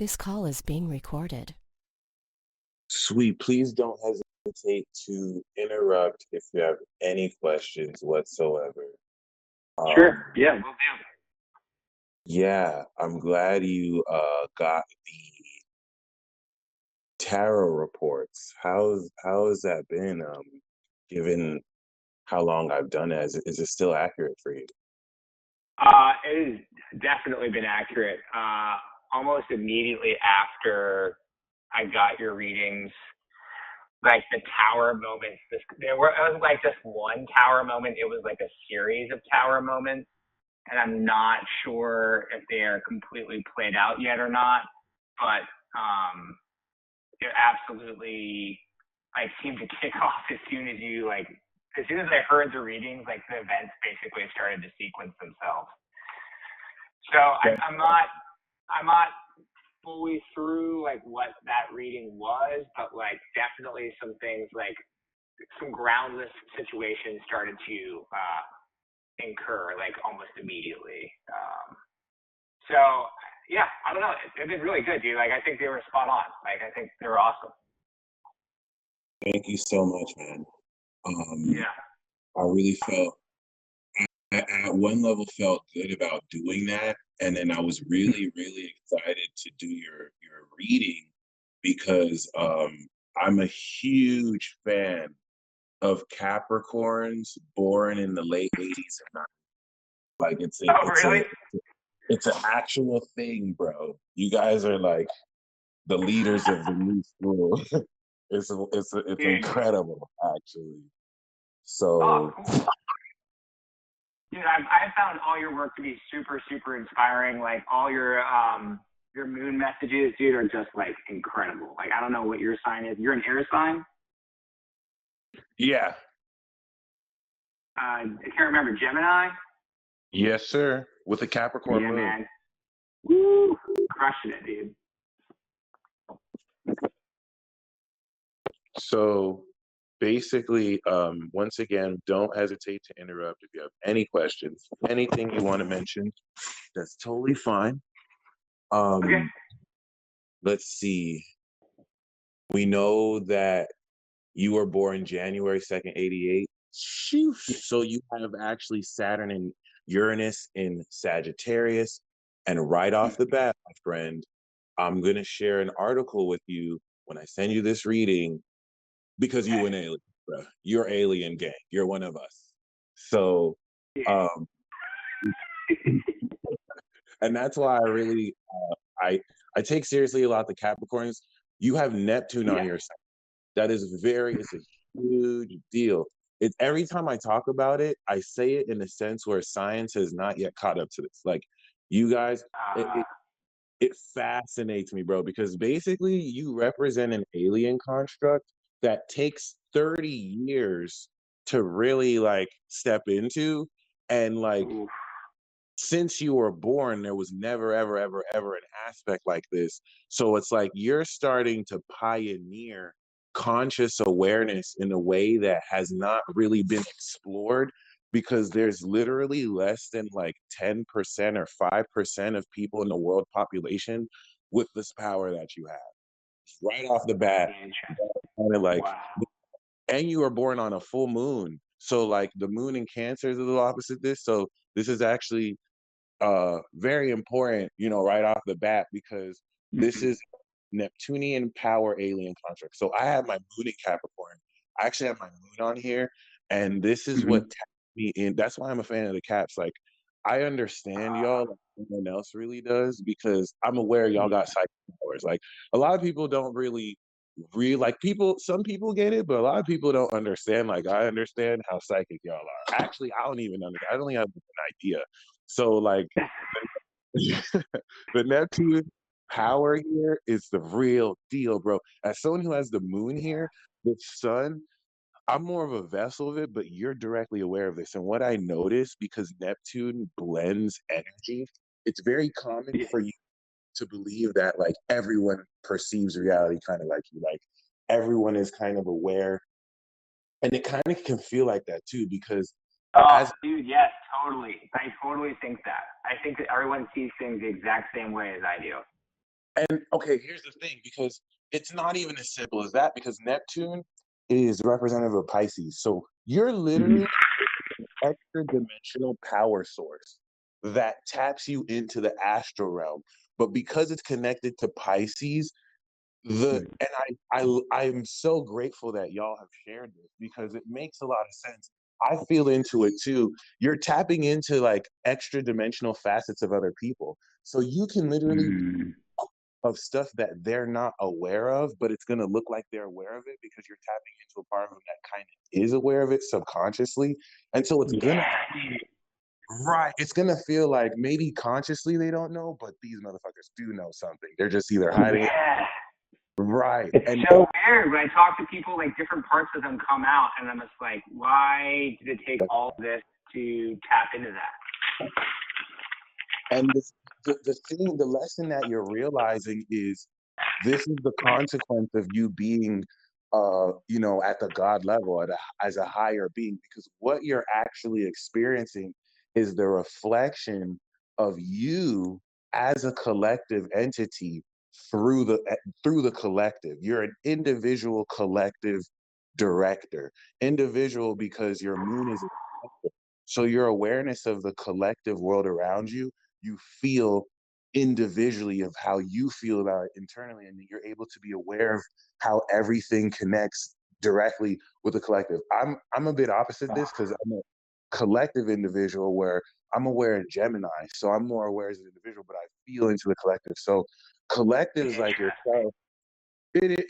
This call is being recorded. Sweet. Please don't hesitate to interrupt if you have any questions whatsoever. Sure. Um, Yeah, we'll do. yeah, I'm glad you got the tarot reports. How has that been? Given how long I've done it, is it still accurate for you? It has definitely been accurate. Almost immediately after I got your readings, like the tower moments, it was like just one tower moment. It was like a series of tower moments. And I'm not sure if they are completely played out yet or not, but it absolutely like seemed to kick off as soon as I heard the readings, like the events basically started to sequence themselves. So I'm not fully through like what that reading was, but like definitely some things like some groundless situations started to incur like almost immediately. So yeah, I don't know. They've been really good, dude. Like I think they were spot on. Like I think they were awesome. Thank you so much, man. Um, Yeah. I really felt at one level felt good about doing that, and then I was really excited to do your reading because I'm a huge fan of Capricorns born in the late 80s and 90s. Like Oh, really? it's an actual thing, bro. You guys are like the leaders of the new school. It's Dude. incredible, actually. Oh, So cool. Dude, I found all your work to be super inspiring. Like all your moon messages, dude, are just like incredible. Like I don't know what your sign is. You're an air sign. yeah, I can't remember. Gemini. yes, sir. With a Capricorn Yeah, moon. man. Woo, crushing it, dude. So basically, once again, don't hesitate to interrupt if you have any questions, anything you want to mention. That's totally fine. Okay. Um, let's see. We know that you were born January 2nd, 88. So you have actually Saturn and Uranus in Sagittarius. And right off the bat, my friend, I'm going to share an article with you when I send you this reading because you an alien, bro. You're alien gang. You're one of us. So, um, and that's why I really, I take seriously a lot the Capricorns. You have Neptune on Yeah. your side. That is it's a huge deal. It's every time I talk about it, I say it in a sense where science has not yet caught up to this. Like you guys, it fascinates me, bro, because basically you represent an alien construct that takes 30 years to really like step into. And like Oof. since you were born, there was never, ever an aspect like this. So it's like you're starting to pioneer conscious awareness in a way that has not really been explored because there's literally less than like 10% or 5% of people in the world population with this power that you have. Right off the bat, kind of like, Wow. and you were born on a full moon. So like the moon in Cancer is a little opposite this. So this is actually very important, right off the bat, because this Mhm. is Neptunian power alien construct. So I have my moon in Capricorn. I actually have my moon on here, and this is what Mhm. tapped me in. That's why I'm a fan of the Caps. Like, I understand y'all like no one else really does because I'm aware y'all Yeah. got psychic powers. Like, a lot of people don't really like people. Some people get it, but a lot of people don't understand. Like, I understand how psychic y'all are. Actually, I don't even understand. I only have an idea. So, like, the Neptune power here is the real deal, bro. As someone who has the moon here, the sun, I'm more of a vessel of it, but you're directly aware of this. And what I noticed, because Neptune blends energy, it's very common Yeah. for you to believe that like everyone perceives reality kind of like you. Like everyone is kind of aware. And it kind of can feel like that too, because Oh, as dude, yes, totally. I totally think that. I think that everyone sees things the exact same way as I do. And okay, here's the thing, because it's not even as simple as that, because Neptune is representative of Pisces. So you're Mhm. literally an extra dimensional power source that taps you into the astral realm. But because it's connected to Pisces, I'm so grateful that y'all have shared this, because it makes a lot of sense. I feel into it too. You're tapping into like extra dimensional facets of other people. So you can literally Mhm. of stuff that they're not aware of, but it's gonna look like they're aware of it because you're tapping into a part of them that kind of is aware of it subconsciously. And so it's gonna Yeah. feel right. It's gonna feel like maybe consciously they don't know, but these motherfuckers do know something. They're just either hiding it. Yeah. Right. It's And so weird when I talk to people, like different parts of them come out, and I'm just like, why did it take all this to tap into that? And the lesson that you're realizing is this is the consequence of you being, at the God level, as a higher being, because what you're actually experiencing is the reflection of you as a collective entity through the collective. You're an individual collective director, individual because your moon is a collective. So your awareness of the collective world around you feel individually of how you feel about it internally, and you're able to be aware of how everything connects directly with the collective. I'm a bit opposite this because I'm a collective individual where I'm aware in Gemini, so I'm more aware as an individual, but I feel into the collective. So collectives like yourself,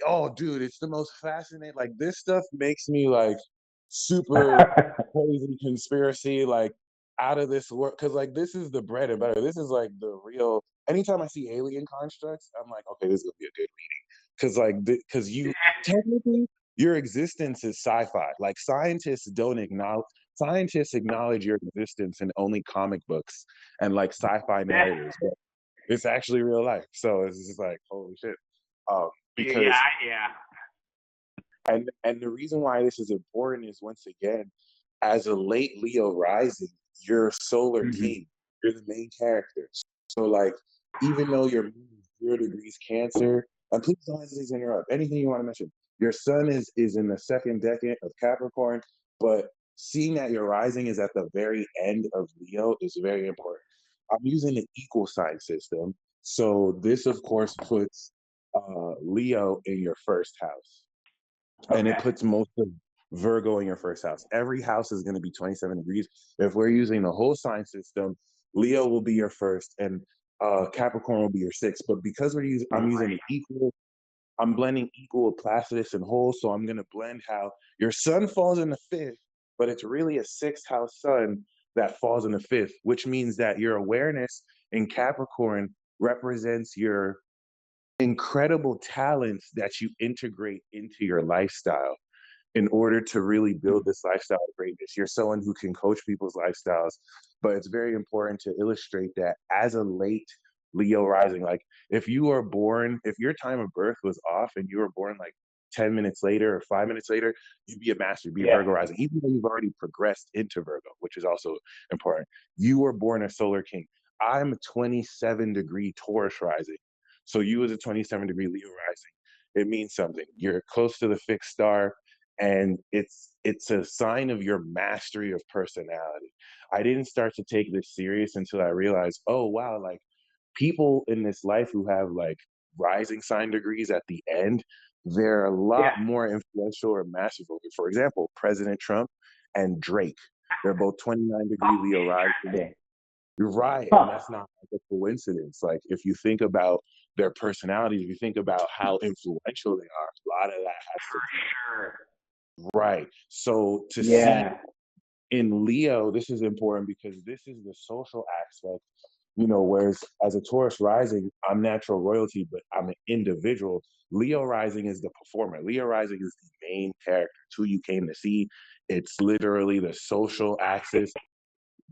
oh dude, it's the most fascinating. Like this stuff makes me like super crazy conspiracy, like out of this world. Cause like this is the bread and butter. This is like the real anytime I see alien constructs, I'm like, okay, this is gonna be a good reading. Cause like cause you technically your existence is sci-fi. Like scientists acknowledge your existence in only comic books and like sci-fi narratives, but it's actually real life. So it's just like, holy shit. Um, Yeah, because yeah. and the reason why this is important is once again, as a late Leo rising, you're solar Mhm. king. You're the main character. So like, even though your moon is 0 degrees Cancer, and please don't hesitate to interrupt. Anything you want to mention. Your sun is in the second decade of Capricorn, but seeing that your rising is at the very end of Leo is very important. I'm using an equal sign system, so this of course puts Leo in your first house, and it Okay. puts most of Virgo in your first house. Every house is going to be 27 degrees. If we're using the whole sign system, Leo will be your first, and Capricorn will be your sixth. But because I'm using an Right. equal, I'm blending equal with Placidus and whole, so I'm going to blend how your sun falls in the fifth, but it's really a sixth house sun that falls in the fifth, which means that your awareness in Capricorn represents your incredible talents that you integrate into your lifestyle in order to really build this lifestyle of greatness. You're someone who can coach people's lifestyles, but it's very important to illustrate that as a late Leo rising, like if your time of birth was off and you were born like 10 minutes later or 5 minutes later, you'd be a master, you'd be a Yeah. Virgo rising, even though you've already progressed into Virgo, which is also important. You were born a solar king. I'm a 27-degree Taurus rising. So you as a 27-degree Leo rising, it means something. You're close to the fixed star, and it's a sign of your mastery of personality. I didn't start to take this serious until I realized, oh wow, like people in this life who have like rising sign degrees at the end, they're a Yeah. lot more influential or masterful. For example, President Trump and Drake, they're both 29-degree Oh, Leo rising. interesting. You're right, and Huh. that's not like a coincidence. Like if you think about their personalities, if you think about how influential they are, a lot of that has to do Sure. right. So to see Yeah. in Leo, this is important because this is the social aspect, whereas as a Taurus rising, I'm natural royalty, but I'm an individual. Leo rising is the performer. Leo rising is the main character. It's who you came to see. It's literally the social axis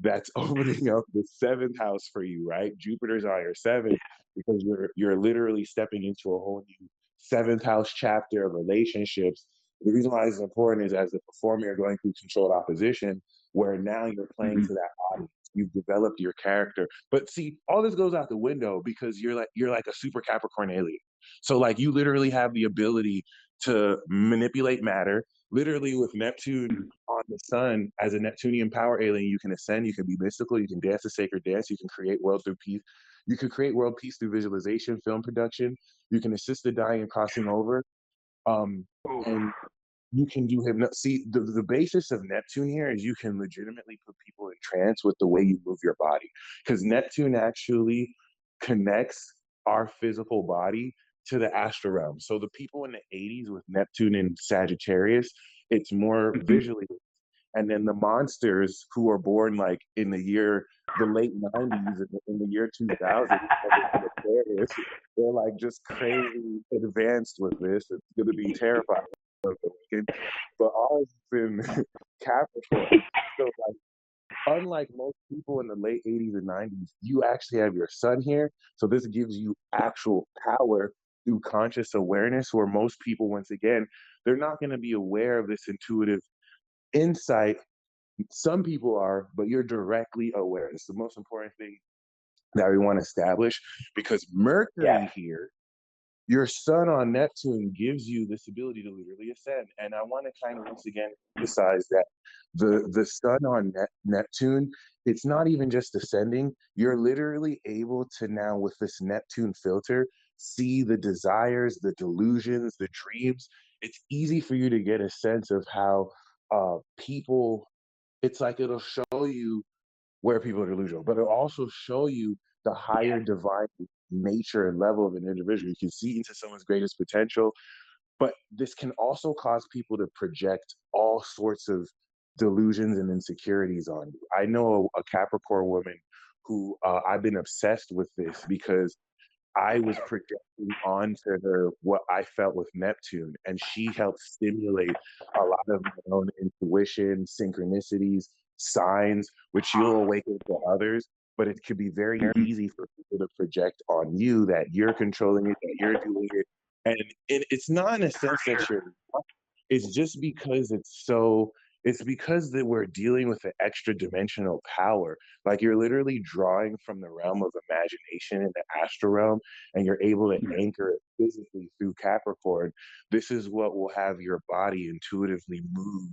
that's opening up the seventh house for you, right? Jupiter's on your seventh because you're literally stepping into a whole new seventh house chapter of relationships. The reason why it's important is as the performer, you're going through controlled opposition, where now you're playing Mhm. to that audience. you've developed your character. But see, all this goes out the window because you're like a super Capricorn alien. So like you literally have the ability to manipulate matter. Literally with Neptune on the sun as a Neptunian power alien, you can ascend, you can be mystical, you can dance the sacred dance, you can create world through peace. You can create world peace through visualization, film production. You can assist the dying in crossing over. Um, Ooh. and you can do hypno. See, the basis of Neptune here is you can legitimately put people in trance with the way you move your body, because Neptune actually connects our physical body to the astral realm. So the people in the 80s with Neptune in Sagittarius, it's more visually. And then the monsters who are born like in the late 90s and in the year 2000, they're like just crazy advanced with this. It's going to be terrifying. But ours is in Capricorn. So like, unlike most people in the late 80s and 90s, you actually have your sun here. So this gives you actual power through conscious awareness, where most people, once again, they're not going to be aware of this intuitive insight. Some people are, but you're directly aware. It's the most important thing that we want to establish, because Yeah. Mercury here, your sun on Neptune, gives you this ability to literally ascend. And I want to kind of once again emphasize that the sun on Neptune, it's not even just ascending. You're literally able to now, with this Neptune filter, see the desires, the delusions, the dreams. It's easy for you to get a sense of how people, it's like it'll show you where people are delusional, but it'll also show you the higher divine nature and level of an individual. You can see into someone's greatest potential, but this can also cause people to project all sorts of delusions and insecurities on you. I know a Capricorn woman who I've been obsessed with this because I was projecting onto her what I felt with Neptune, and she helped stimulate a lot of my own intuition, synchronicities, signs, which you'll awaken to others. But it could be very easy for people to project on you that you're controlling it, that you're doing it. And it's not in a sense that you're not, it's just because it's because that we're dealing with an extra dimensional power. Like you're literally drawing from the realm of imagination in the astral realm, and you're able to anchor it physically through Capricorn. This is what will have your body intuitively move.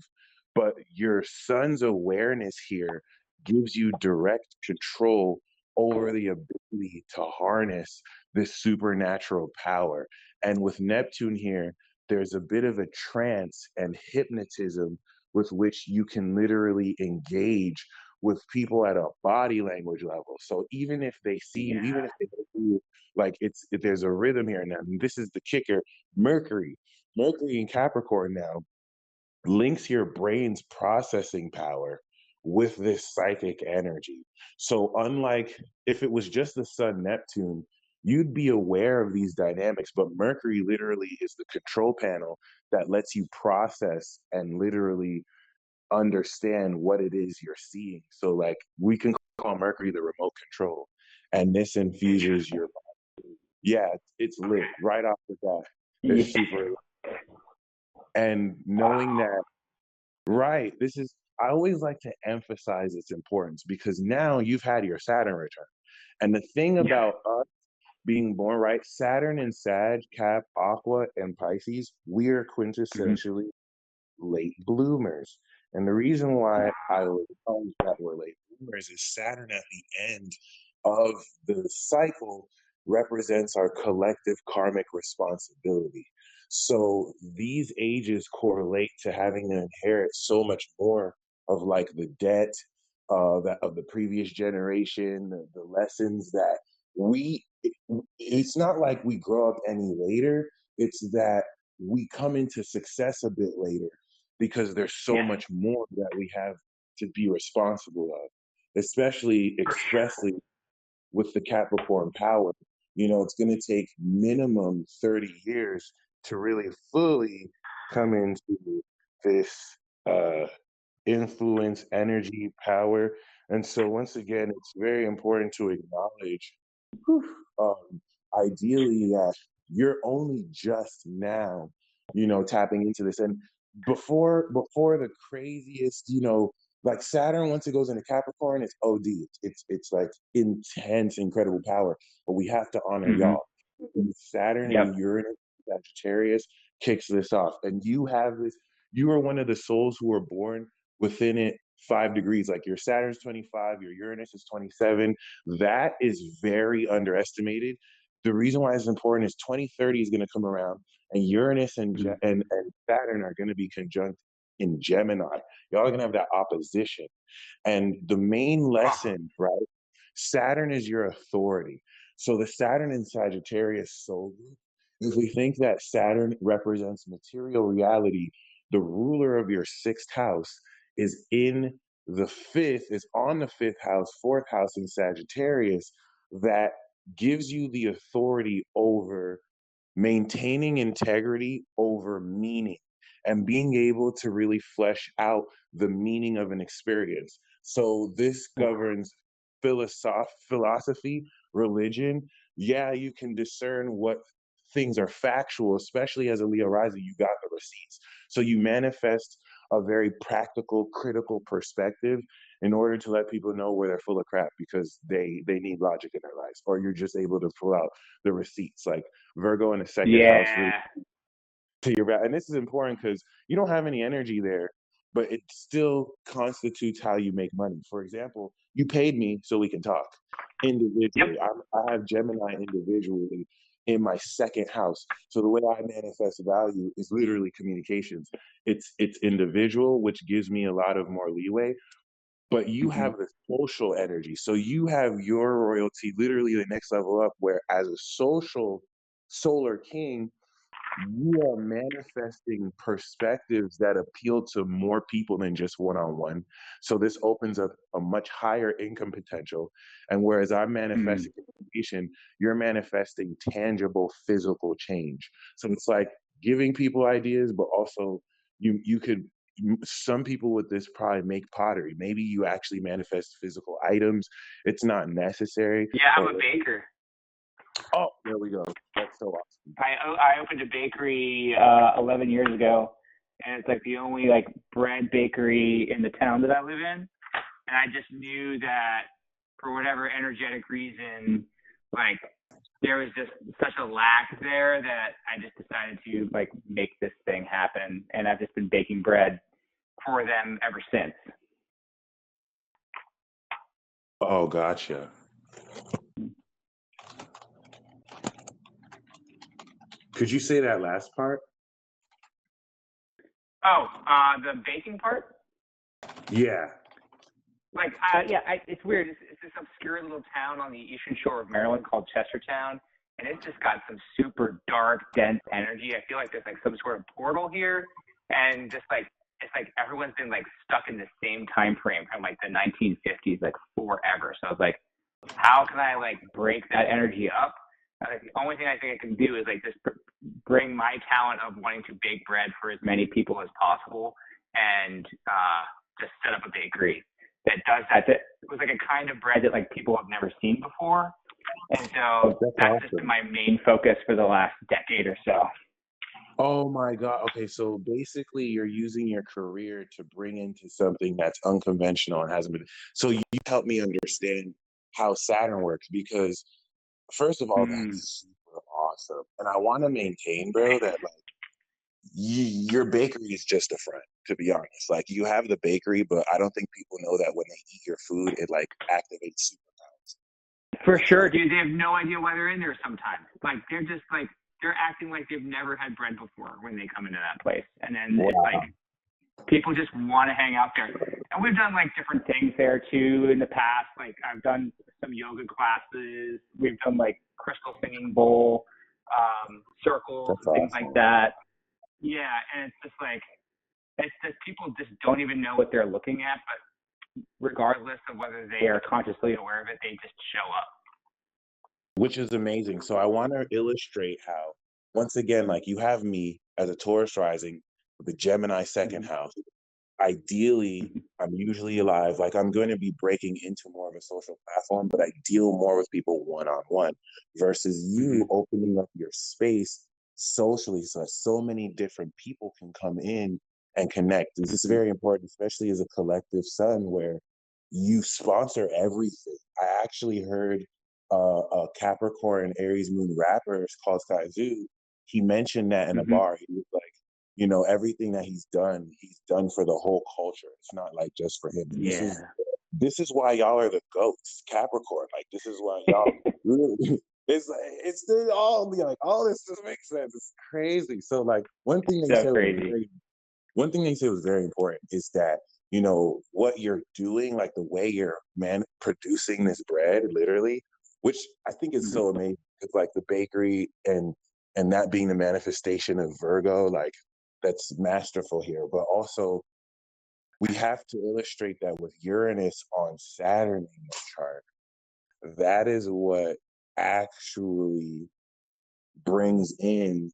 But your sun's awareness here gives you direct control over the ability to harness this supernatural power. And with Neptune here, there's a bit of a trance and hypnotism with which you can literally engage with people at a body language level. So even if they see you, even if they don't see you, like there's a rhythm here now. And this is the kicker. Mercury, Mercury in Capricorn now links your brain's processing power with this psychic energy. So unlike if it was just the sun Neptune, you'd be aware of these dynamics, but Mercury literally is the control panel that lets you process and literally understand what it is you're seeing. So like we can call Mercury the remote control, and this infuses your, yeah, it's lit right off the bat. It's Yeah. super lit. And knowing that, right, this is, I always like to emphasize its importance because now you've had your Saturn return. And the thing Yeah. about us being born, right, Saturn and Sag, Cap, Aqua, and Pisces, we are quintessentially late bloomers. And the reason why I would acknowledge that we're late bloomers is Saturn at the end of the cycle represents our collective karmic responsibility. So these ages correlate to having to inherit so much more of like the debt that of the previous generation, the lessons that it's not like we grow up any later. It's that we come into success a bit later because there's so Yeah. much more that we have to be responsible of, especially For sure. expressly with the Capricorn power. You know, it's going to take minimum 30 years to really fully come into this uh, influence, energy, power. And so, once again, it's very important to acknowledge, um, ideally, that you're only just now, tapping into this. And before the craziest, Like Saturn, once it goes into Capricorn, it's OD. It's like intense, incredible power. But we have to honor Mm-hmm. y'all. And Saturn Yep. and Uranus, Sagittarius kicks this off. And you have this, you are one of the souls who are born within it 5 degrees. Like your Saturn's 25, your Uranus is 27. That is very underestimated. The reason why it's important is 2030 is going to come around, and Uranus and Saturn are going to be conjunct in Gemini. Y'all are going to have that opposition. And the main lesson, right? Saturn is your authority. So the Saturn in Sagittarius soul group, if we think that Saturn represents material reality, the ruler of your sixth house is in the fifth, is on the fifth house, fourth house in Sagittarius, that gives you the authority over maintaining integrity over meaning and being able to really flesh out the meaning of an experience. So this governs philosophy, religion. Yeah, you can discern what things are factual, especially as a Leo rising, you got the receipts. So you manifest a very practical, critical perspective in order to let people know where they're full of crap because they need logic in their lives, or you're just able to pull out the receipts. Like Virgo in the second house really Yeah. to your back. And this is important because you don't have any energy there, but it still constitutes how you make money. For example, you paid me so we can talk Yep. individually. I have Gemini individually in my second house. So the way I manifest value is literally communications. It's individual, which gives me a lot of more leeway, but you Mm-hmm. have the social energy. So you have your royalty literally the next level up, where as a social solar king, you are manifesting perspectives that appeal to more people than just one-on-one. So this opens up a much higher income potential. And whereas I'm manifesting communication, you're manifesting tangible physical change. So it's like giving people ideas, but also you could, some people with this probably make pottery. Maybe you actually manifest physical items. It's not necessary. Yeah, I'm But a baker. oh, there we go. That's so awesome. I opened a bakery 11 years ago, and it's like the only like bread bakery in the town that I live in. And I just knew that for whatever energetic reason, like there was just such a lack there that I just decided to like make this thing happen. And I've just been baking bread for them ever since. Oh, gotcha. Could you say that last part? Oh, the baking part? Yeah. Like, it's weird. It's this obscure little town on the eastern shore of Maryland called Chestertown, and it's just got some super dark, dense energy. I feel like there's like some sort of portal here, and just like it's like everyone's been like stuck in the same time frame from like the 1950s, like forever. So I was like, how can I like break that energy up? And like, the only thing I think I can do is like just bring my talent of wanting to bake bread for as many people as possible, and just set up a bakery that does that. That was like a kind of bread that like people have never seen before. And so that's just been my main focus for the last decade or so. Oh my God. Okay, so basically you're using your career to bring into something that's unconventional and hasn't been. So you help me understand how Saturn works, because first of all, that's super awesome. And I want to maintain, bro, that like your bakery is just a front, to be honest. Like you have the bakery, but I don't think people know that when they eat your food, it like activates superpowers. For sure, dude. They have no idea why they're in there sometimes. Like they're just like they're acting like they've never had bread before when they come into that place. And then it's like people just want to hang out there. And we've done like different things there too in the past. Like I've done some yoga classes. We've done like crystal singing bowl, circles, and things like that. Yeah, and it's just like it's just people just don't even know what they're looking at, but regardless of whether they are consciously aware of it, they just show up. Which is amazing. So I want to illustrate how, once again, like you have me as a Taurus rising with the Gemini second house. Ideally, I'm usually alive. Like I'm going to be breaking into more of a social platform, but I deal more with people one-on-one versus you opening up your space socially so that so many different people can come in and connect. This is very important, especially as a collective son where you sponsor everything. I actually heard a Capricorn Aries moon rapper called Skyzoo. He mentioned that in a Mm-hmm. bar. He was like, you know, everything that he's done for the whole culture. It's not like just for him. And Yeah. this is why y'all are the goats, Capricorn. Like this is why y'all really it's all like all this just makes sense. It's crazy. So like So crazy. one thing they say was very important is that, you know, what you're doing, like the way you're producing this bread, literally, which I think is Mm-hmm. so amazing. It's like the bakery and that being the manifestation of Virgo, like that's masterful here. But also we have to illustrate that with Uranus on Saturn in the chart. That is what actually brings in,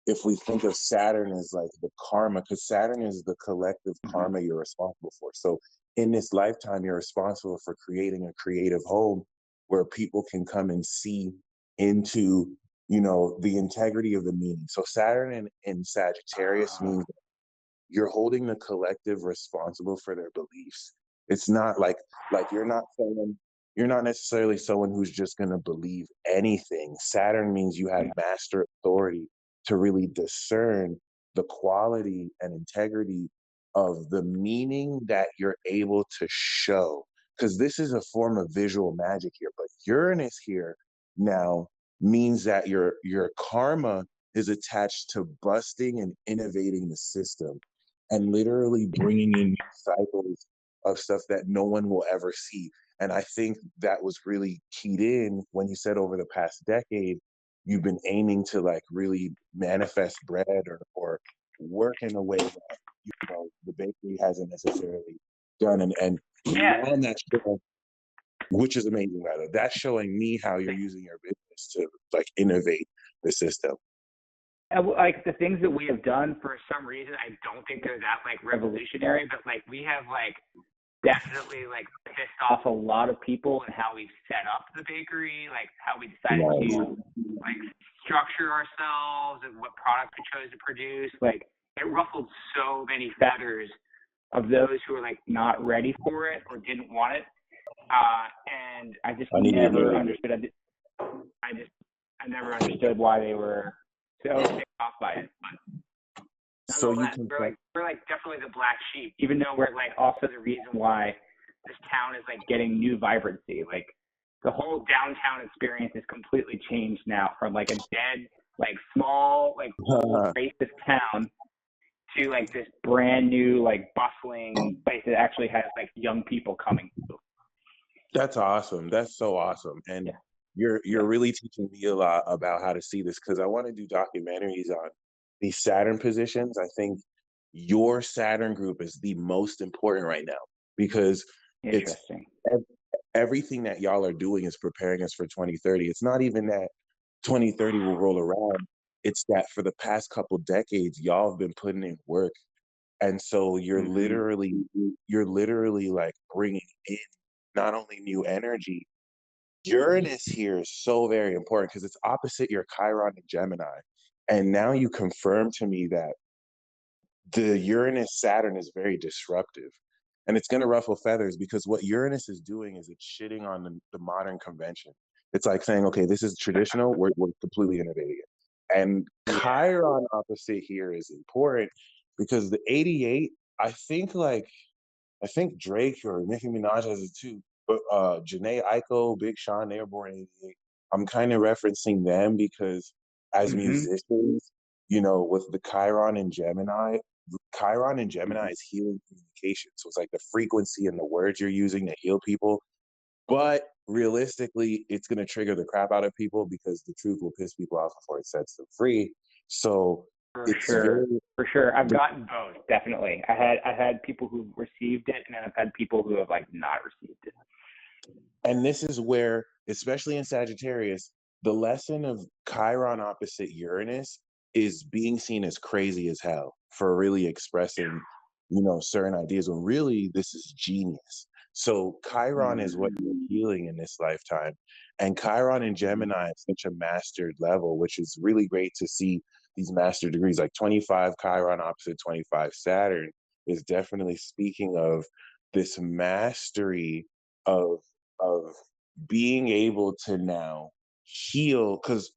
if we think of Saturn as like the karma, because Saturn is the collective Mm-hmm. karma you're responsible for. So in this lifetime, you're responsible for creating a creative home where people can come and see into, you know, the integrity of the meaning. So Saturn in Sagittarius means you're holding the collective responsible for their beliefs. It's not like you're not necessarily someone who's just going to believe anything. Saturn means you have Yeah. master authority to really discern the quality and integrity of the meaning that you're able to show, because this is a form of visual magic here. But Uranus here now means that your karma is attached to busting and innovating the system and literally bringing in new cycles of stuff that no one will ever see. And I think that was really keyed in when you said over the past decade, you've been aiming to like really manifest bread or work in a way that, you know, the bakery hasn't necessarily done. And Yeah. on that show, which is amazing, rather, that's showing me how you're using your business to like innovate the system. Like the things that we have done, for some reason, I don't think they're that like revolutionary, but like we have like definitely like pissed off a lot of people in how we've set up the bakery, like how we decided to like structure ourselves and what products we chose to produce. Like it ruffled so many feathers of those who were like not ready for it or didn't want it. And I just never understood. I never understood why they were so ticked off by it. But So you nonetheless, can we're like definitely the black sheep, even though we're like also the reason why this town is like getting new vibrancy. Like the whole downtown experience is completely changed now from like a dead, like small, like old racist town to like this brand new, like bustling place that actually has like young people coming. That's awesome. That's so awesome. And you're really teaching me a lot about how to see this, because I want to do documentaries on these Saturn positions. I think your Saturn group is the most important right now because it's Interesting. everything that y'all are doing is preparing us for 2030. It's not even that 2030 will roll around. It's that for the past couple decades, y'all have been putting in work. And so you're literally like bringing in not only new energy. Uranus here is so very important because it's opposite your Chiron and Gemini. And now you confirm to me that the Uranus Saturn is very disruptive. And it's going to ruffle feathers because what Uranus is doing is it's shitting on the modern convention. It's like saying, okay, this is traditional, we're completely innovating it. And Chiron opposite here is important because the 88, I think Drake or Nicki Minaj has it too. But Janae Aiko, Big Sean, they were born in '88. I'm kind of referencing them because as musicians, you know, with the Chiron and Gemini is healing communication. So it's like the frequency and the words you're using to heal people. But realistically, it's going to trigger the crap out of people because the truth will piss people off before it sets them free. So For sure. I've gotten both, definitely. I had people who received it, and then I've had people who have like not received it. And this is where, especially in Sagittarius, the lesson of Chiron opposite Uranus is being seen as crazy as hell for really expressing, you know, certain ideas when really this is genius. So Chiron is what you're healing in this lifetime. And Chiron and Gemini at such a mastered level, which is really great to see these master degrees, like 25 Chiron opposite 25 Saturn is definitely speaking of this mastery of of being able to now heal, because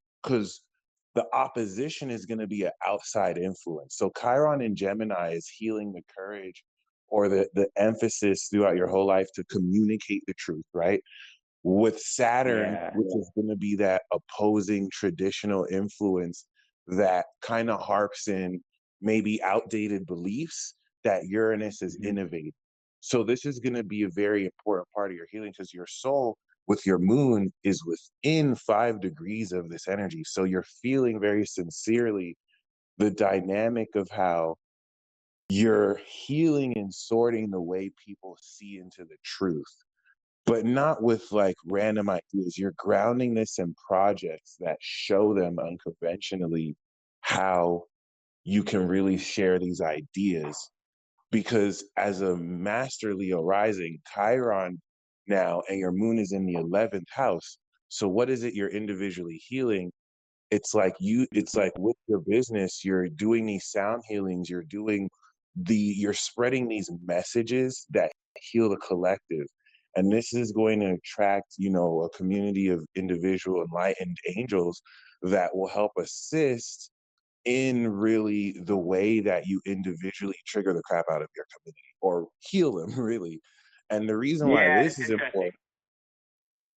the opposition is going to be an outside influence. So Chiron in Gemini is healing the courage or the emphasis throughout your whole life to communicate the truth, right? With Saturn, Yeah. which is going to be that opposing traditional influence that kind of harps in maybe outdated beliefs, that Uranus is Mm-hmm. innovating. So this is going to be a very important part of your healing, because your soul with your moon is within 5 degrees of this energy. So you're feeling very sincerely the dynamic of how you're healing and sorting the way people see into the truth, but not with like random ideas. You're grounding this in projects that show them unconventionally how you can really share these ideas. Because as a master Leo rising, Chiron now, and your moon is in the 11th house. So what is it you're individually healing? It's like with your business, you're doing these sound healings, you're spreading these messages that heal the collective. And this is going to attract, a community of individual enlightened angels that will help assist in really the way that you individually trigger the crap out of your community or heal them, really. And the reason why Yeah, this it's is interesting. important,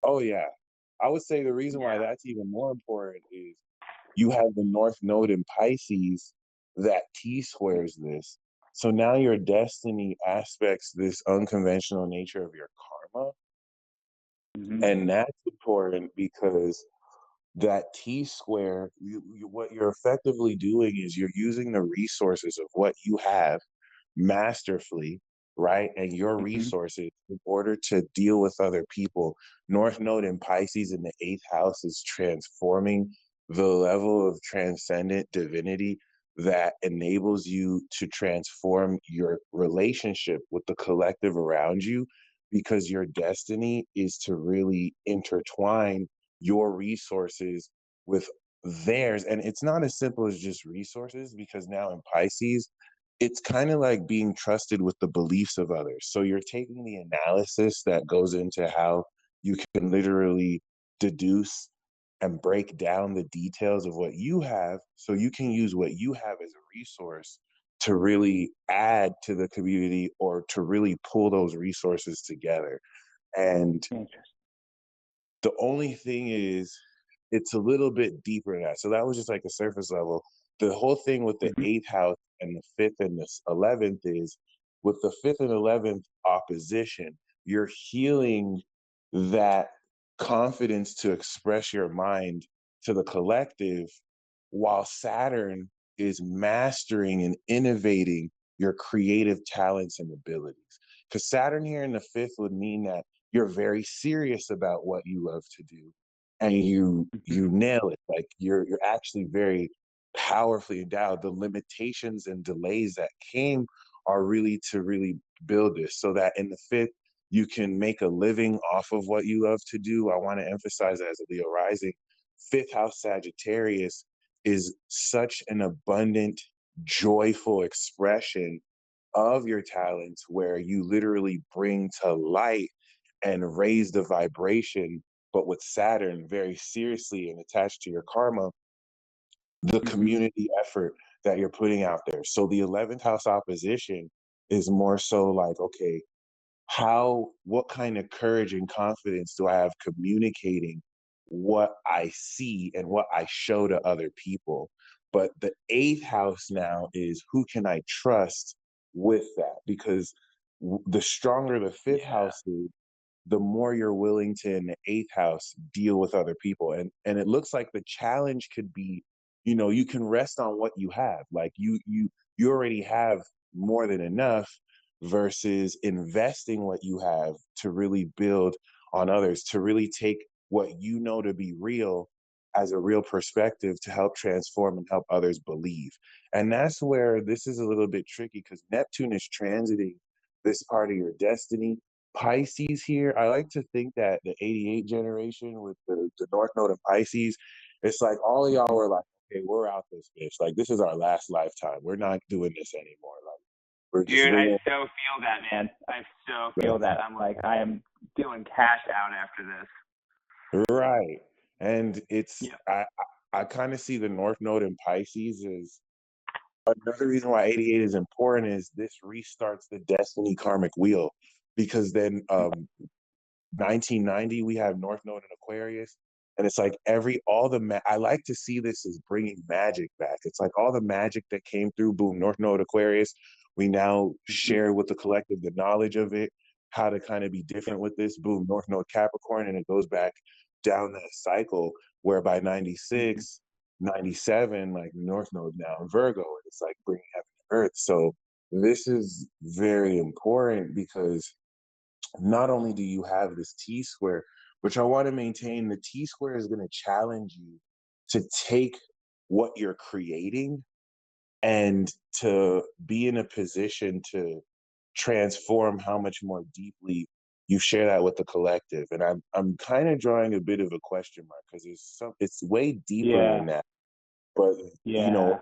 oh yeah, I would say the reason why Yeah. that's even more important is you have the North Node in Pisces that T squares this. So now your destiny aspects this unconventional nature of your karma. Mm-hmm. And that's important because that T square, what you're effectively doing is you're using the resources of what you have masterfully, right? And your Mm-hmm. resources in order to deal with other people. North Node in Pisces in the 8th house is transforming the level of transcendent divinity that enables you to transform your relationship with the collective around you, because your destiny is to really intertwine your resources with theirs. And it's not as simple as just resources, because now in Pisces, it's kind of like being trusted with the beliefs of others. So you're taking the analysis that goes into how you can literally deduce and break down the details of what you have, so you can use what you have as a resource to really add to the community or to really pull those resources together. And Interesting. the only thing is, it's a little bit deeper than that. So that was just like a surface level. The whole thing with the Mm-hmm. 8th house and the 5th and the 11th is, with the 5th and 11th opposition, you're healing that confidence to express your mind to the collective, while Saturn is mastering and innovating your creative talents and abilities. Because Saturn here in the 5th would mean that you're very serious about what you love to do, and Mm-hmm. you nail it. Like you're actually very powerfully endowed. The limitations and delays that came are really to really build this, so that in the 5th you can make a living off of what you love to do. I want to emphasize that as a Leo rising, 5th house Sagittarius is such an abundant, joyful expression of your talents, where you literally bring to light and raise the vibration. But with Saturn very seriously and attached to your karma, the Mm-hmm. community effort that you're putting out there. So the 11th house opposition is more so like, okay, what kind of courage and confidence do I have communicating what I see and what I show to other people? But the 8th house now is, who can I trust with that? Because the stronger the 5th Yeah. house is, the more you're willing to, in the 8th house, deal with other people. And it looks like the challenge could be, you can rest on what you have. Like you already have more than enough, versus investing what you have to really build on others, to really take what you know to be real as a real perspective to help transform and help others believe. And that's where this is a little bit tricky, because Neptune is transiting this part of your destiny. Pisces here, I like to think that the 88 generation with the North Node of Pisces, it's like all of y'all Mm-hmm. were like, okay, we're out this bitch. Like, this is our last lifetime. We're not doing this anymore. Like, we're just Dude, I real. so feel that, man. I so feel that. I'm like, I am doing cash out after this. Right. And it's, Yeah. I kind of see the North Node in Pisces as another reason why 88 is important is this restarts the destiny karmic wheel, because then 1990 we have North Node in Aquarius, and it's like I like to see this as bringing magic back. It's like all the magic that came through, boom, North Node Aquarius, we now share with the collective the knowledge of it, how to kind of be different with this, boom, North Node Capricorn, and it goes back down that cycle where by 96, 97, like North Node now in Virgo, and it's like bringing heaven to earth. So this is very important because not only do you have this T square, which I want to maintain, the T square is going to challenge you to take what you're creating and to be in a position to transform how much more deeply you share that with the collective. And I'm kind of drawing a bit of a question mark because it's way deeper Yeah. than that. But Yeah.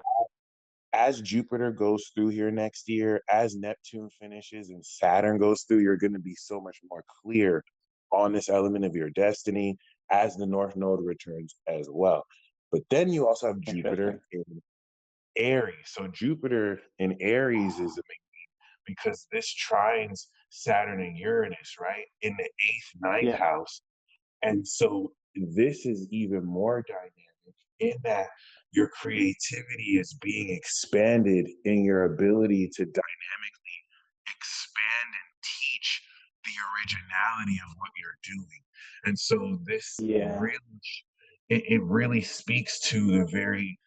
as Jupiter goes through here next year, as Neptune finishes and Saturn goes through, you're going to be so much more clear on this element of your destiny as the North Node returns as well. But then you also have Jupiter in Aries. So Jupiter in Aries is amazing because this trines Saturn and Uranus, right, in the eighth, ninth Yeah. house. And so this is even more dynamic in that your creativity is being expanded in your ability to dynamically expand and teach the originality of what you're doing. And so this Yeah. really it really speaks to the very,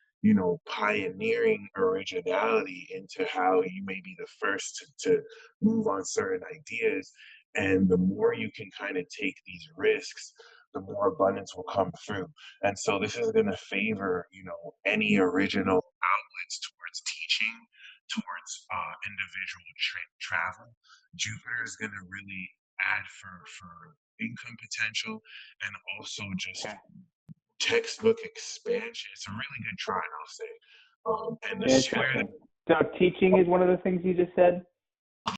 pioneering originality into how you may be the first to move on certain ideas. And the more you can kind of take these risks, the more abundance will come through. And so this is going to favor, any original outlets towards teaching, towards individual travel. Jupiter is going to really add for income potential and also just Okay. textbook expansion. It's a really good try, I'll say. And the square, Interesting. So teaching is one of the things you just said?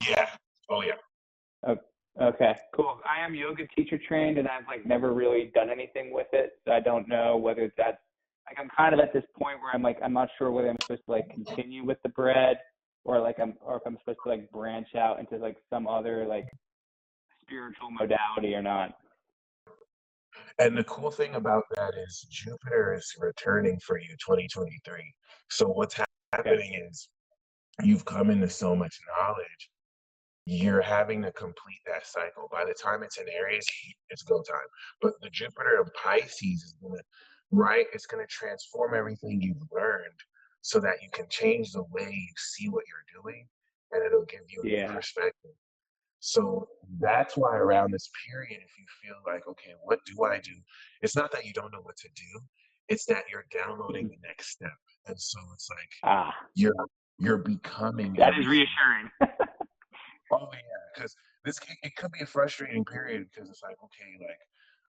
yeah. Oh, yeah. Okay, cool. I am yoga teacher trained, and I've like never really done anything with it. So I don't know whether that's like I'm kind of at this point where I'm not sure whether I'm supposed to like continue with the bread or if I'm supposed to like branch out into like some other like spiritual modality or not. And the cool thing about that is Jupiter is returning for you 2023. So what's Okay. happening is you've come into so much knowledge, you're having to complete that cycle. By the time it's in Aries, it's go time. But the Jupiter in Pisces is it's gonna transform everything you've learned so that you can change the way you see what you're doing, and it'll give you a new Yeah. perspective. So that's why around this period, if you feel like, okay, what do I do? It's not that you don't know what to do, it's that you're downloading the next step. And so it's like Ah, you're you're becoming that is everything. reassuring. Oh yeah, because it could be a frustrating period because it's like, okay, like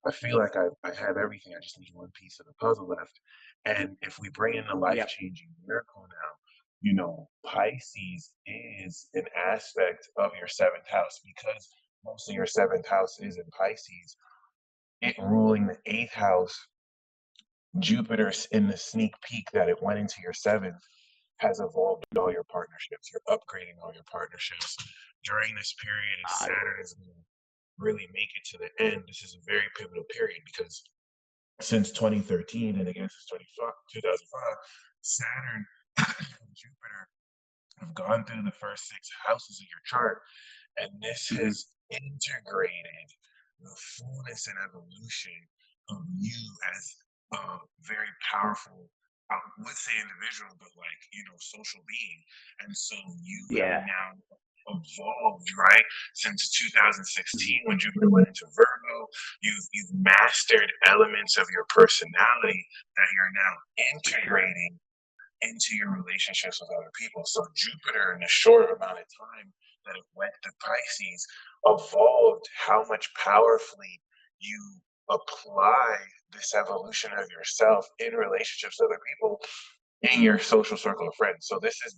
I feel like I have everything. I just need one piece of the puzzle left. And if we bring in a Yep. life-changing miracle now, Pisces is an aspect of your seventh house because most of your seventh house is in Pisces. It ruling the eighth house, Jupiter's in the sneak peek that it went into your seventh has evolved all your partnerships. You're upgrading all your partnerships. During this period, as Ah, Saturn is going to really make it to the end, this is a very pivotal period because since 2013 and again since 2005, Saturn and Jupiter have gone through the first six houses of your chart, and this has integrated the fullness and evolution of you as a very powerful, I would say individual, but like, social being. And so you have yeah. now evolved, right? Since 2016 when Jupiter went into Virgo, you've mastered elements of your personality that you're now integrating into your relationships with other people. So Jupiter, in a short amount of time that it went to Pisces, evolved how much powerfully you apply this evolution of yourself in relationships with other people in your social circle of friends. So this is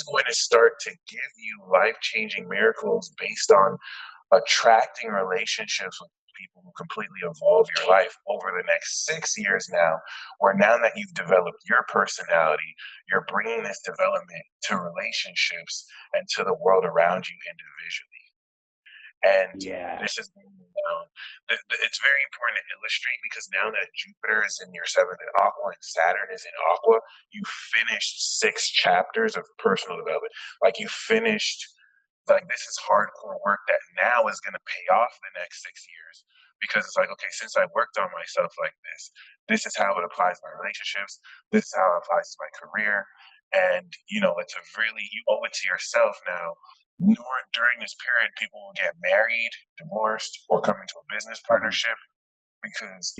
going to start to give you life-changing miracles based on attracting relationships with people who completely evolve your life over the next 6 years now, where now that you've developed your personality, you're bringing this development to relationships and to the world around you individually. And this is it's very important to illustrate, because now that Jupiter is in your seventh in Aqua and Saturn is in Aqua, you finished 6 chapters of personal development. Like, you finished, like, this is hardcore work that now is going to pay off the next 6 years, because it's like, okay, since I worked on myself like this is how it applies to my relationships. This is how it applies to my career. And, you know, it's a really, you owe it to yourself now. During this period, people will get married, divorced, or come into a business partnership, because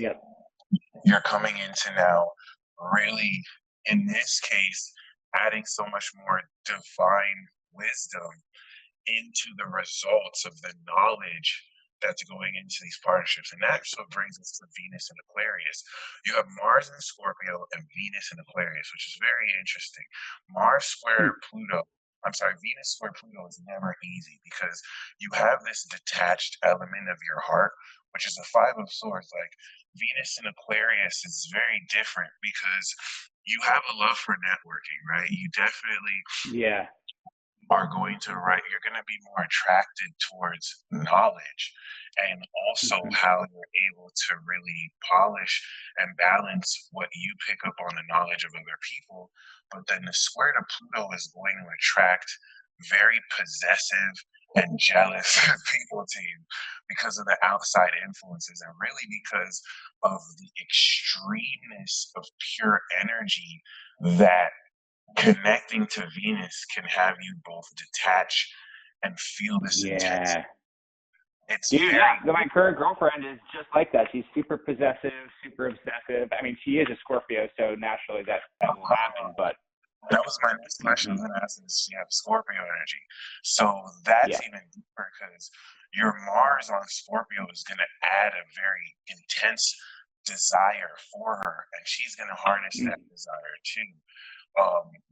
you're coming into now really, in this case, adding so much more divine wisdom into the results of the knowledge that's going into these partnerships. And that's what brings us to Venus and Aquarius. You have Mars in Scorpio and Venus in Aquarius, which is very interesting. Venus square Pluto is never easy, because you have this detached element of your heart, which is a 5 of swords. Like, Venus in Aquarius is very different, because you have a love for networking, right? You definitely are going to you're going to be more attracted towards knowledge, and also how you're able to really polish and balance what you pick up on the knowledge of other people. But then the square to Pluto is going to attract very possessive and jealous people to you, because of the outside influences, and really because of the extremeness of pure energy that connecting to Venus can have you both detach and feel this intensity. It's my current girlfriend is just like that. She's super possessive, super obsessive. I mean, she is a Scorpio, so naturally that will happen. But that was my next question. I was going to ask, is she have Scorpio energy? So that's even deeper, because your Mars on Scorpio is going to add a very intense desire for her, and she's going to harness that desire too.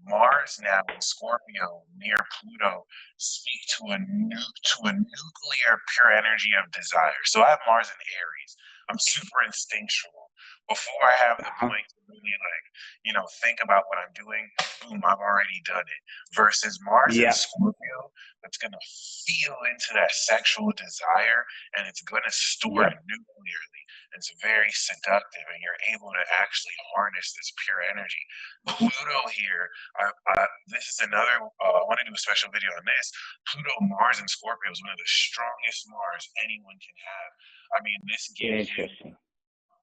Mars now in Scorpio near Pluto speak to a nuclear pure energy of desire. So I have Mars in Aries. I'm super instinctual. Before I have the point to really, like, you know, think about what I'm doing, boom, I've already done it. Versus Mars in Scorpio, that's going to feel into that sexual desire, and it's going to store it nuclearly. It's very seductive, and you're able to actually harness this pure energy. Pluto here, this is another, I want to do a special video on this. Pluto, Mars, and Scorpio is one of the strongest Mars anyone can have. I mean, this gives you,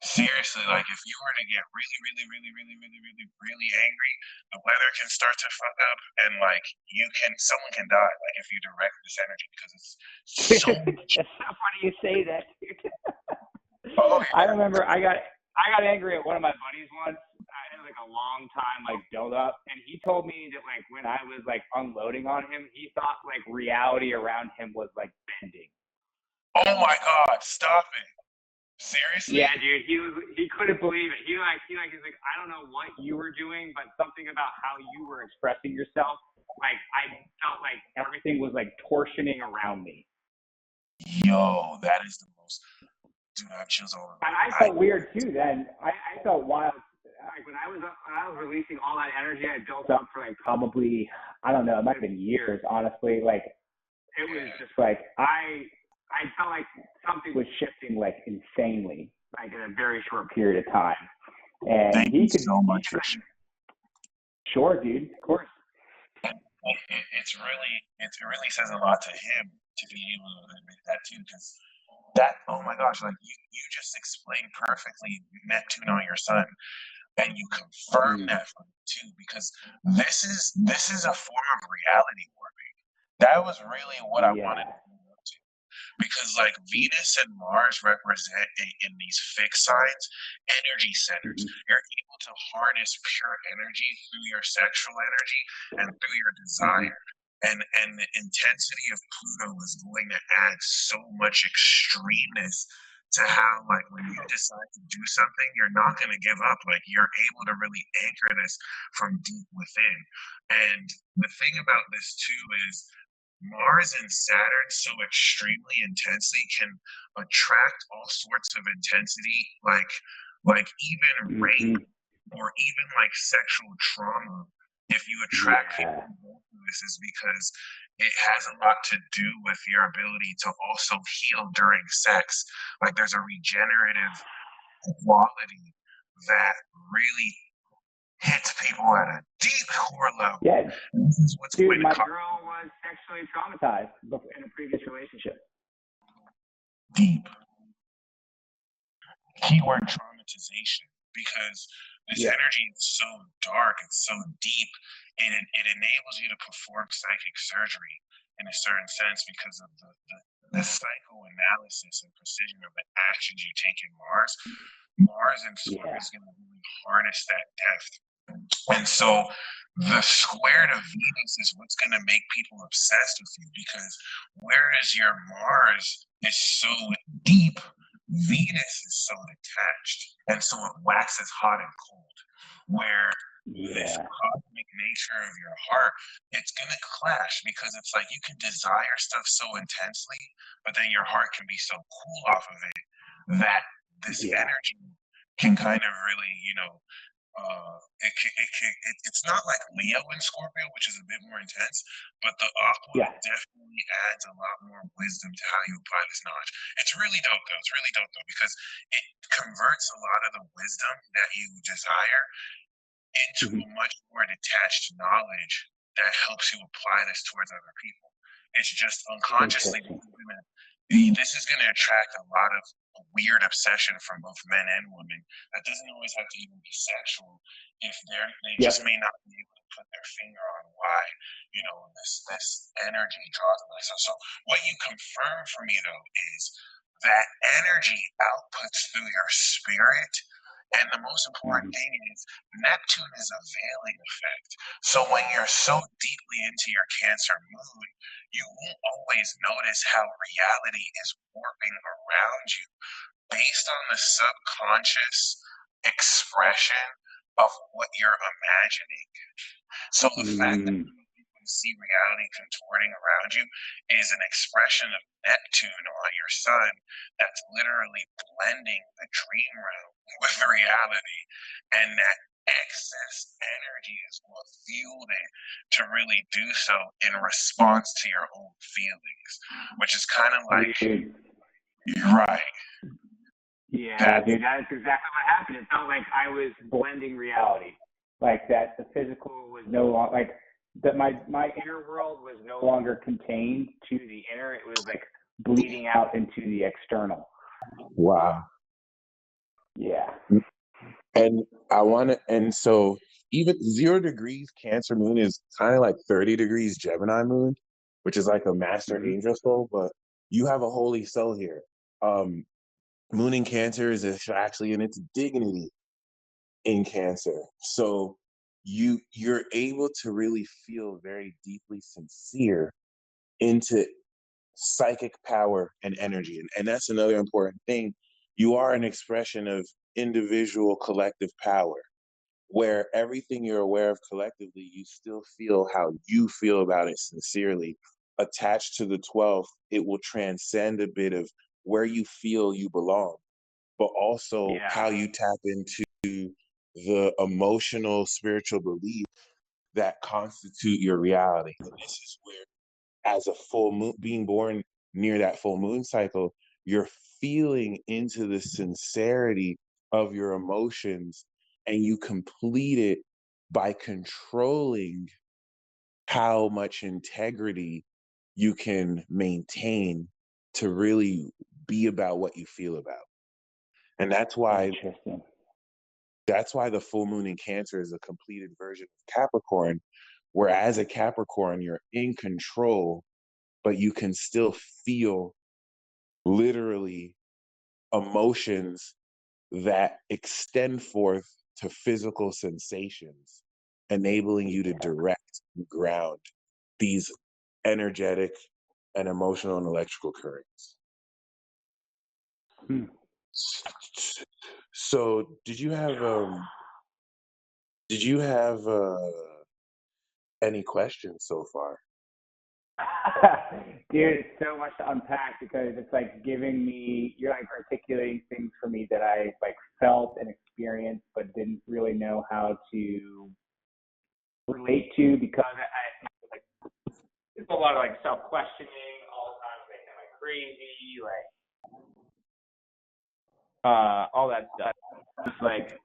seriously, like, if you were to get really, really, really, really, really, really, really angry, the weather can start to fuck up, and, like, someone can die, like, if you direct this energy, because it's so much. It's so funny you say that, dude. I remember I got angry at one of my buddies once. I had like a long time like build up, and he told me that like when I was like unloading on him, he thought like reality around him was like bending. Oh my God! Stop it! Seriously? Yeah, dude. He couldn't believe it. He's like I don't know what you were doing, but something about how you were expressing yourself, like I felt like everything was like torsioning around me. Yo, that is the most. Dude, I have chills all over. And I felt weird too. Then I felt wild. Like when I was releasing all that energy I built up for like probably, I don't know, it might have been years, honestly. Like it was just like I felt like something was shifting like insanely, like in a very short period of time. And Thank you so much for sharing. Sure, dude. Of course. It really says a lot to him to be able to admit that too, because that, oh my gosh, like you just explained perfectly Neptune on your sun, and you confirm that for me too, because this is a form of reality warping. That was really what I wanted to do, because like Venus and Mars represent in these fixed signs energy centers. You're able to harness pure energy through your sexual energy and through your desire. And the intensity of Pluto is going to add so much extremeness to how, like, when you decide to do something, you're not going to give up. Like, you're able to really anchor this from deep within. And the thing about this too is Mars and Saturn so extremely intensely can attract all sorts of intensity, like even rape or even like sexual trauma. If you attract people to this, is because it has a lot to do with your ability to also heal during sex. Like there's a regenerative quality that really hits people at a deep core level. Yeah, this is what's dude, my girl was sexually traumatized in a previous relationship. Deep. Keyword traumatization, because this energy is so dark, it's so deep, and it enables you to perform psychic surgery in a certain sense because of the psychoanalysis and precision of the actions you take in Mars. Mars and Scorpio is going to really harness that depth. And so the square to Venus is what's going to make people obsessed with you, because whereas your Mars is so deep, Venus is so detached. And so it waxes hot and cold. Where this cosmic nature of your heart, it's going to clash, because it's like you can desire stuff so intensely, but then your heart can be so cool off of it that this energy can kind of really, it's not like Leo and Scorpio, which is a bit more intense, but the Aqua definitely adds a lot more wisdom to how you apply this knowledge. It's really dope though. It's really dope though, because it converts a lot of the wisdom that you desire into a much more detached knowledge that helps you apply this towards other people. It's just unconsciously this is going to attract a lot of weird obsession from both men and women. That doesn't always have to even be sexual. If they just may not be able to put their finger on why, this energy draws them. So what you confirm for me though is that energy outputs through your spirit. And the most important thing is Neptune is a veiling effect. So when you're so deeply into your Cancer moon, you won't always notice how reality is warping around you based on the subconscious expression of what you're imagining. So the fact that you see reality contorting around you is an expression of Neptune on your sun that's literally blending the dream realm with reality, and that excess energy is what fueled it to really do so in response to your own feelings, which is kind of like, right. Yeah, dude, that's exactly what happened. It felt like I was blending reality, like that the physical was no longer, like that my inner world was no longer contained to the inner. It was like bleeding out into the external. Wow. Yeah. And so even 0 degrees Cancer moon is kind of like 30 degrees Gemini moon, which is like a master angel soul, but you have a holy soul here. Moon in Cancer is actually in its dignity in Cancer. So you're able to really feel very deeply sincere into psychic power and energy. And that's another important thing. You are an expression of individual collective power, where everything you're aware of collectively, you still feel how you feel about it sincerely. Attached to the 12th, it will transcend a bit of where you feel you belong, but also how you tap into the emotional, spiritual belief that constitute your reality. And this is where, as a full moon, being born near that full moon cycle, you're feeling into the sincerity of your emotions, and you complete it by controlling how much integrity you can maintain to really be about what you feel about. And that's why the full moon in Cancer is a completed version of Capricorn, where as a Capricorn, you're in control, but you can still feel literally emotions that extend forth to physical sensations, enabling you to direct and ground these energetic and emotional and electrical currents. So did you have any questions so far? Dude, it's so much to unpack because it's like you're like articulating things for me that I like felt and experienced, but didn't really know how to relate to because like, it's a lot of like self-questioning all the time, like, am I crazy? Like, all that stuff. Just like,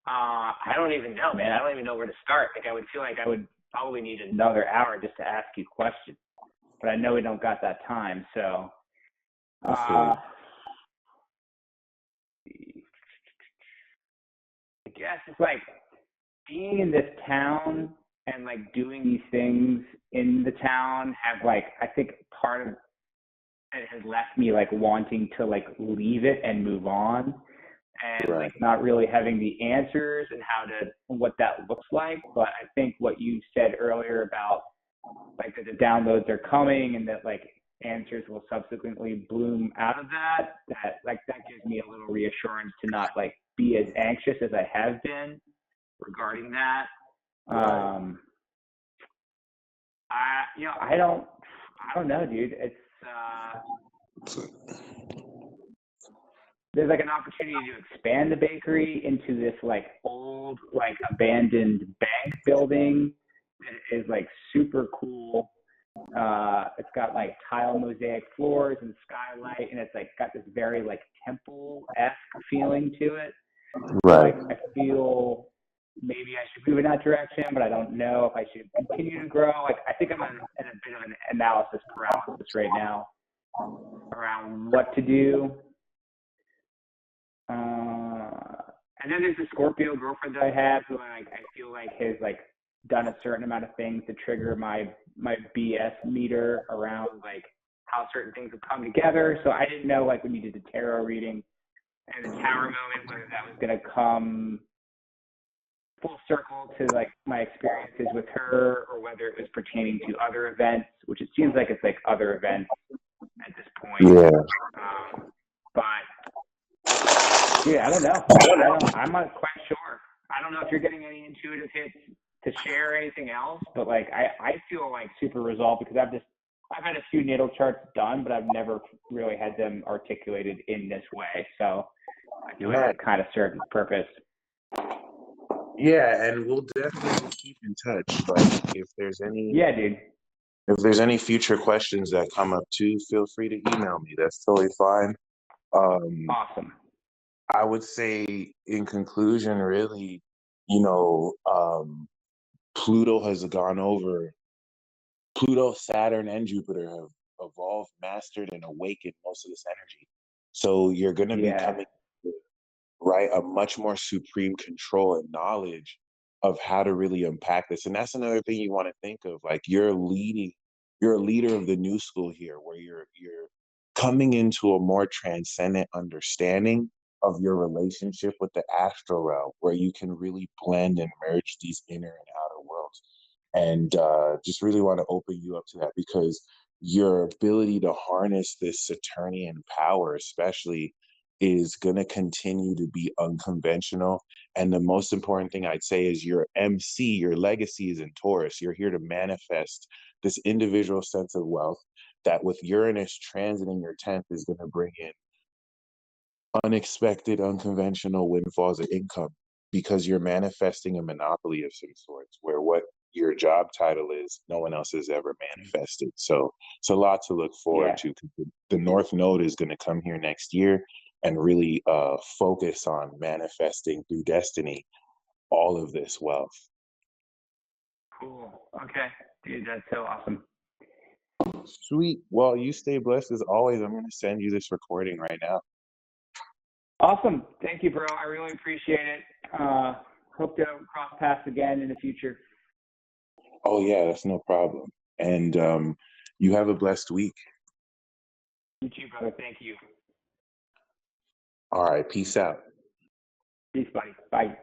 I don't even know, man. I don't even know where to start. Like, I would feel like I would probably need another hour just to ask you questions, but I know we don't got that time. So, I guess it's like being in this town and like doing these things in the town have like, I think part of it has left me like wanting to like leave it and move on. And Right. like not really having the answers and what that looks like. But I think what you said earlier about like that the downloads are coming and that like answers will subsequently bloom out of that gives me a little reassurance to not like be as anxious as I have been regarding that. Right. I don't know, dude. It's there's like an opportunity to expand the bakery into this like old, like abandoned bank building. It is like super cool. It's got like tile mosaic floors and skylight, and it's like got this very like temple-esque feeling to it. Right. So, like, I feel maybe I should move in that direction, but I don't know if I should continue to grow. Like, I think I'm in a bit of an analysis paralysis right now around what to do. And then there's the Scorpio girlfriend that I have who I feel like has like done a certain amount of things to trigger my BS meter around like how certain things have come together. So I didn't know like when you did the tarot reading and the tower moment, whether that was going to come full circle to like my experiences with her or whether it was pertaining to other events, which it seems like it's like other events at this point. Yeah. But yeah, I don't know. I'm not quite sure. I don't know if you're getting any intuitive hits to share anything else, but like I feel like super resolved because I've had a few natal charts done, but I've never really had them articulated in this way. So I feel like it kind of served its purpose. Yeah, and we'll definitely keep in touch. Like if there's any future questions that come up too, feel free to email me. That's totally fine. Awesome. I would say in conclusion, really, Pluto has gone over. Pluto, Saturn, and Jupiter have evolved, mastered, and awakened most of this energy. So you're going to be coming to, right, a much more supreme control and knowledge of how to really unpack this. And that's another thing you want to think of. Like you're a leader of the new school here, where you're coming into a more transcendent understanding of your relationship with the astral realm, where you can really blend and merge these inner and outer worlds. And just really want to open you up to that because your ability to harness this Saturnian power, especially, is going to continue to be unconventional. And the most important thing I'd say is your MC, your legacy is in Taurus. You're here to manifest this individual sense of wealth that with Uranus transiting your 10th is going to bring in unexpected, unconventional windfalls of income because you're manifesting a monopoly of some sorts where what your job title is, no one else has ever manifested. So it's a lot to look forward to. The North Node is going to come here next year and really focus on manifesting through destiny all of this wealth. Cool. Okay. Dude, that's so awesome. Sweet. Well, you stay blessed as always. I'm going to send you this recording right now. Awesome. Thank you, bro. I really appreciate it. Hope to cross paths again in the future. Oh, yeah, that's no problem. And you have a blessed week. You too, brother. Thank you. All right. Peace out. Peace, buddy. Bye.